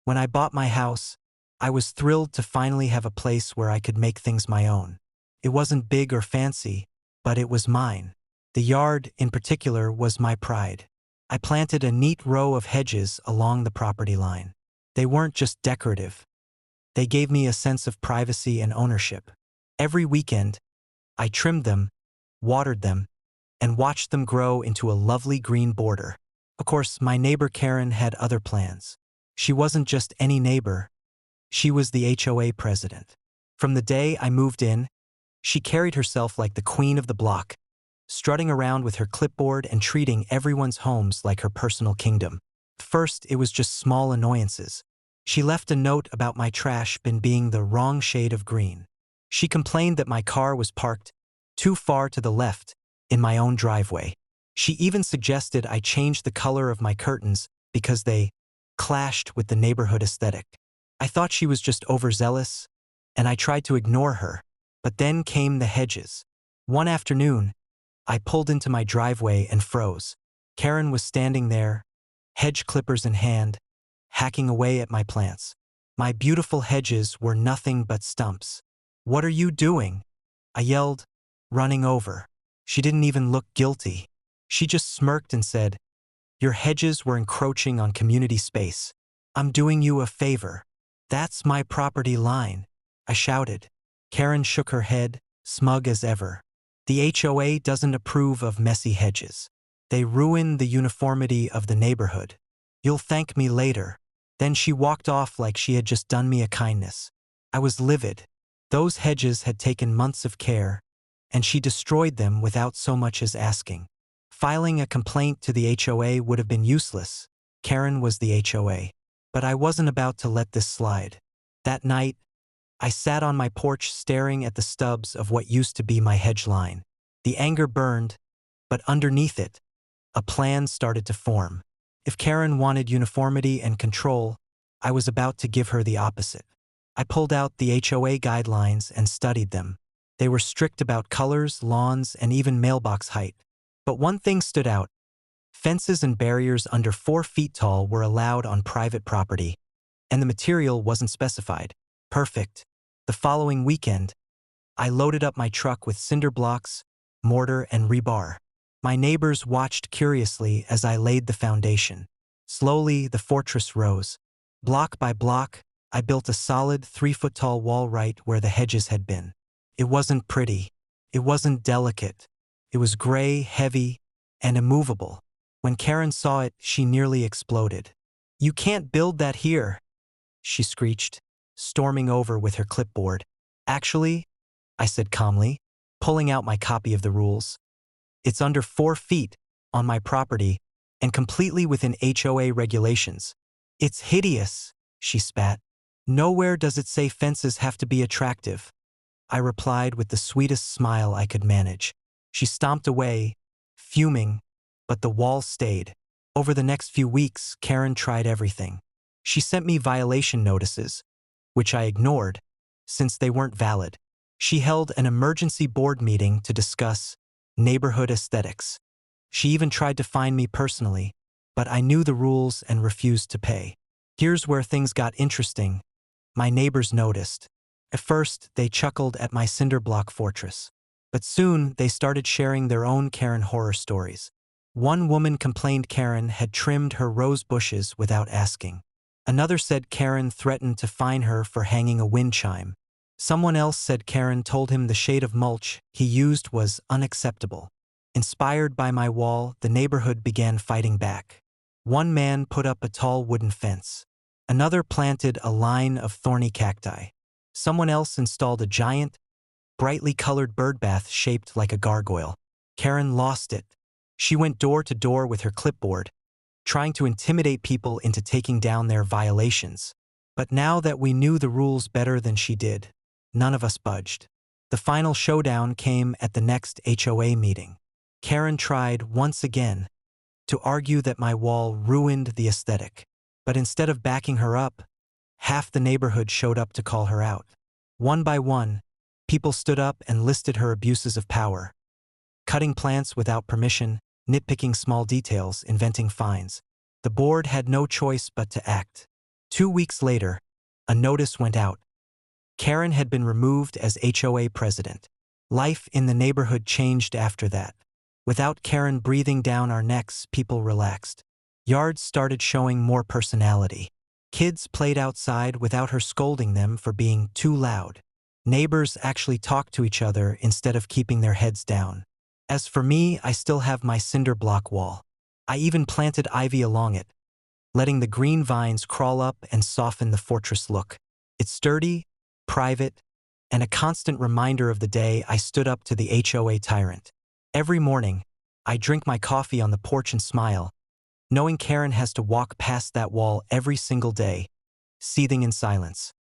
When I bought my house, I was thrilled to finally have a place where I could make things my own. It wasn't big or fancy, but it was mine. The yard, in particular, was my pride. I planted a neat row of hedges along the property line. They weren't just decorative. They gave me a sense of privacy and ownership. Every weekend, I trimmed them, watered them, and watched them grow into a lovely green border. Of course, my neighbor Karen had other plans. She wasn't just any neighbor. She was the HOA president. From the day I moved in, she carried herself like the queen of the block, strutting around with her clipboard and treating everyone's homes like her personal kingdom. First, it was just small annoyances. She left a note about my trash bin being the wrong shade of green. She complained that my car was parked too far to the left in my own driveway. She even suggested I change the color of my curtains because they clashed with the neighborhood aesthetic. I thought she was just overzealous, and I tried to ignore her. But then came the Hedges. One afternoon, I pulled into my driveway and froze. Karen was standing there, hedge clippers in hand, hacking away at my plants. My beautiful hedges were nothing but stumps. "What are you doing?" I yelled, running over. She didn't even look guilty. She just smirked and said, "Your hedges were encroaching on community space. I'm doing you a favor." "That's my property line," I shouted. Karen shook her head, smug as ever. "The HOA doesn't approve of messy hedges. They ruin the uniformity of the neighborhood. You'll thank me later." Then she walked off like she had just done me a kindness. I was livid. Those hedges had taken months of care, and she destroyed them without so much as asking. Filing a complaint to the HOA would have been useless. Karen was the HOA. But I wasn't about to let this slide. That night, I sat on my porch staring at the stubs of what used to be my hedge line. The anger burned, but underneath it, a plan started to form. If Karen wanted uniformity and control, I was about to give her the opposite. I pulled out the HOA guidelines and studied them. They were strict about colors, lawns, and even mailbox height. But one thing stood out. Fences and barriers under 4 feet tall were allowed on private property, and the material wasn't specified. Perfect. The following weekend, I loaded up my truck with cinder blocks, mortar, and rebar. My neighbors watched curiously as I laid the foundation. Slowly, the fortress rose. Block by block, I built a solid 3-foot-tall wall right where the hedges had been. It wasn't pretty. It wasn't delicate. It was gray, heavy, and immovable. When Karen saw it, she nearly exploded. "You can't build that here," she screeched, storming over with her clipboard. "Actually," I said calmly, pulling out my copy of the rules, "it's under 4 feet on my property and completely within HOA regulations." "It's hideous," she spat. "Nowhere does it say fences have to be attractive," I replied with the sweetest smile I could manage. She stomped away, fuming, but the wall stayed. Over the next few weeks, Karen tried everything. She sent me violation notices, which I ignored, since they weren't valid. She held an emergency board meeting to discuss neighborhood aesthetics. She even tried to fine me personally, but I knew the rules and refused to pay. Here's where things got interesting. My neighbors noticed. At first, they chuckled at my cinder block fortress. But soon, they started sharing their own Karen horror stories. One woman complained Karen had trimmed her rose bushes without asking. Another said Karen threatened to fine her for hanging a wind chime. Someone else said Karen told him the shade of mulch he used was unacceptable. Inspired by my wall, the neighborhood began fighting back. One man put up a tall wooden fence. Another planted a line of thorny cacti. Someone else installed a giant, brightly colored birdbath shaped like a gargoyle. Karen lost it. She went door to door with her clipboard, trying to intimidate people into taking down their violations. But now that we knew the rules better than she did, none of us budged. The final showdown came at the next HOA meeting. Karen tried once again to argue that my wall ruined the aesthetic. But instead of backing her up, half the neighborhood showed up to call her out. One by one, people stood up and listed her abuses of power. Cutting plants without permission, nitpicking small details, inventing fines. The board had no choice but to act. 2 weeks later, a notice went out. Karen had been removed as HOA president. Life in the neighborhood changed after that. Without Karen breathing down our necks, people relaxed. Yards started showing more personality. Kids played outside without her scolding them for being too loud. Neighbors actually talked to each other instead of keeping their heads down. As for me, I still have my cinder block wall. I even planted ivy along it, letting the green vines crawl up and soften the fortress look. It's sturdy, private, and a constant reminder of the day I stood up to the HOA tyrant. Every morning, I drink my coffee on the porch and smile, knowing Karen has to walk past that wall every single day, seething in silence.